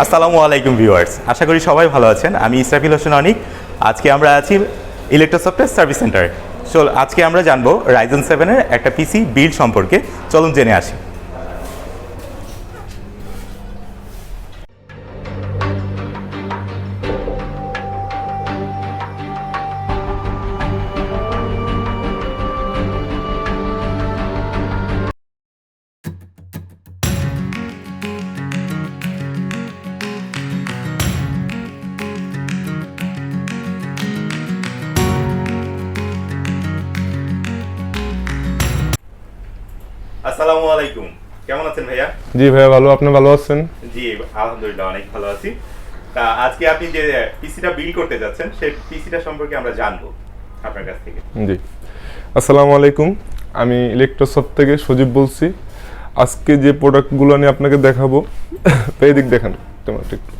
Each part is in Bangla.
আসসালামু আলাইকুম ভিউয়ার্স, আশা করি সবাই ভালো আছেন। আমি ইসরাফিল হোসেন অনিক। আজকে আমরা আছি ইলেকট্রোসফটের সার্ভিস সেন্টারে। আজকে আমরা জানবো রাইজেন 7-এর একটা পিসি বিল্ড সম্পর্কে। চলুন জেনে আসি। আসসালামু আলাইকুম, কেমন আছেন ভাইয়া? জি ভাইয়া ভালো, আপনি ভালো আছেন? জি আলহামদুলিল্লাহ, অনেক ভালো আছি। তা আজকে আপনি যে পিসিটা বিল্ড করতে যাচ্ছেন সেই পিসিটা সম্পর্কে আমরা জানবো আপনার কাছ থেকে। জি আসসালামু আলাইকুম, আমি ইলেকট্রোসফট থেকে সজীব বলছি। আজকে যে প্রোডাক্টগুলো নিয়ে আপনাকে দেখাবো এদিক দেখান তোমার একটু।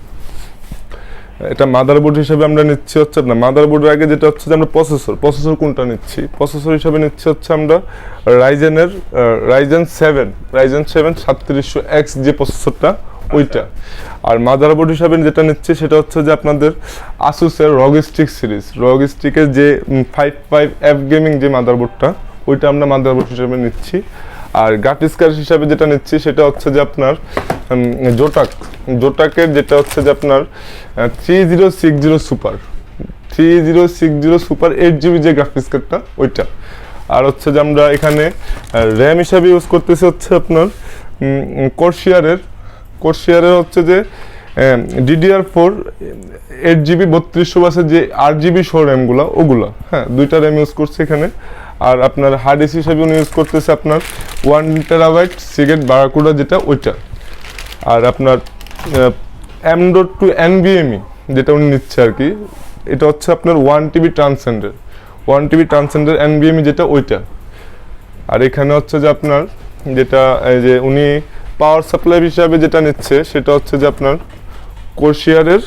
এটা মাদারবোর্ড হিসেবে আমরা নিচ্ছি হচ্ছে না, মাদারবোর্ডের আগে যেটা হচ্ছে যে আমরা প্রসেসর কোনটা নিচ্ছি, প্রসেসর হিসেবে নিচ্ছি হচ্ছে আমরা রাইজেন 7 3700X যে প্রসেসরটা ওইটা। আর মাদারবোর্ড হিসাবে যেটা নিচ্ছি সেটা হচ্ছে যে আপনাদের আসুসের রগস্টিক সিরিজ, রগস্টিকের যে 55F গেমিং যে মাদারবোর্ডটা ওইটা আমরা মাদারবোর্ড হিসাবে নিচ্ছি। আর গ্রাফিক্স কার্ড হিসাবে যেটা নিচ্ছি সেটা হচ্ছে যে আপনার জোটাকের যেটা হচ্ছে যে আপনার 3060 সুপার 8GB যে গ্রাফিক্স কার্ডটা ওইটা। আর হচ্ছে যে আমরা এখানে র্যাম হিসাবে ইউজ করতেছি হচ্ছে আপনার কোর্সিয়ারের হচ্ছে যে DDR4 8GB 3200 বাসের যে 8GB শো র্যামগুলো ওগুলো, হ্যাঁ দুইটা র্যাম ইউজ করছি এখানে। আর আপনার হার্ড ডিস্ক হিসাবে উনি ইউজ করতেছে আপনার 1TB সিগেট বারাকুডা যেটা ওইটা। আর আপনার M.2 NVMe যেটা উনি নিচ্ছে আর কি, এটা হচ্ছে আপনার 1TB ট্রান্সেন্ডার NVMe যেটা ওইটা। আর এখানে হচ্ছে যে আপনার যেটা এই যে উনি পাওয়ার সাপ্লাই হিসাবে যেটা নিচ্ছে সেটা হচ্ছে যে আপনার কোর্সিয়ারের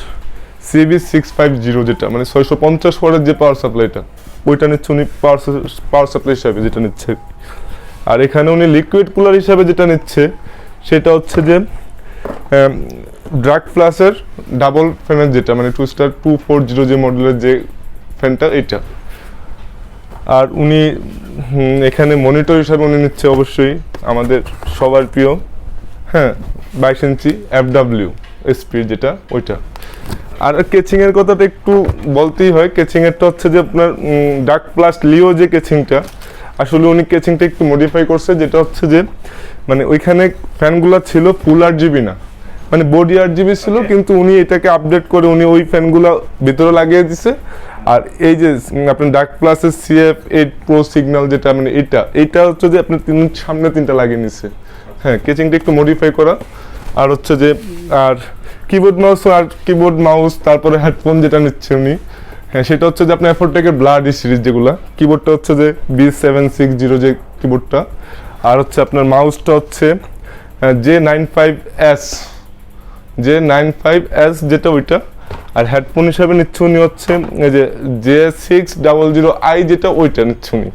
CB650 যেটা মানে 650 ওয়াটের যে পাওয়ার সাপ্লাইটা ওইটা নিচ্ছে উনি পাওয়ার সাপ্লাই হিসাবে যেটা নিচ্ছে। আর এখানে উনি লিকুইড কুলার হিসাবে যেটা নিচ্ছে সেটা হচ্ছে যে ড্রাগ প্লাসের ডাবল ফ্যানের যেটা মানে 240 যে মডেলের যে ফ্যানটা এটা। আর উনি এখানে মনিটর হিসাবে উনি নিচ্ছে অবশ্যই আমাদের সবার প্রিয়, হ্যাঁ 22 ইঞ্চি FW স্পিড যেটা ওইটা। আর কেচিংয়ের কথাটা একটু বলতেই হয়, কেচিংয়েরটা হচ্ছে যে আপনার ডার্ক প্লাস লিও যে কেচিংটা, আসলে উনি কেচিংটা একটু মডিফাই করছে, যেটা হচ্ছে যে মানে ওইখানে ফ্যানগুলো ছিল ফুল 8GB না, মানে বডি 8GB ছিল, কিন্তু উনি এটাকে আপডেট করে উনি ওই ফ্যানগুলো ভিতরে লাগিয়ে দিছে। আর এই যে আপনার ডার্ক প্লাসের CF8 Pro সিগন্যাল যেটা মানে এটা হচ্ছে যে আপনার সামনে তিনটা লাগিয়ে নিছে, হ্যাঁ কেচিংটা একটু মডিফাই করা। আর হচ্ছে যে আর কিবোর্ড মাউস তারপরে হেডফোন যেটা নিচ্ছে উনি, হ্যাঁ সেটা হচ্ছে যে আপনার এফোরটেকের ব্লাডি সিরিজ যেগুলো, কিবোর্ডটা হচ্ছে যে B760 যে কিবোর্ডটা। আর হচ্ছে আপনার মাউসটা হচ্ছে J95S যেটা ওইটা। আর হেডফোন হিসাবে নিচ্ছে উনি হচ্ছে এই যে J600i যেটা ওইটা নিচ্ছে উনি।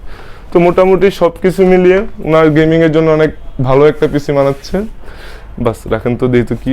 তো মোটামুটি সব কিছু মিলিয়ে ওনার গেমিংয়ের জন্য অনেক ভালো একটা পিসি বানাচ্ছে। বাস রাখেন তো, দেখি তো কি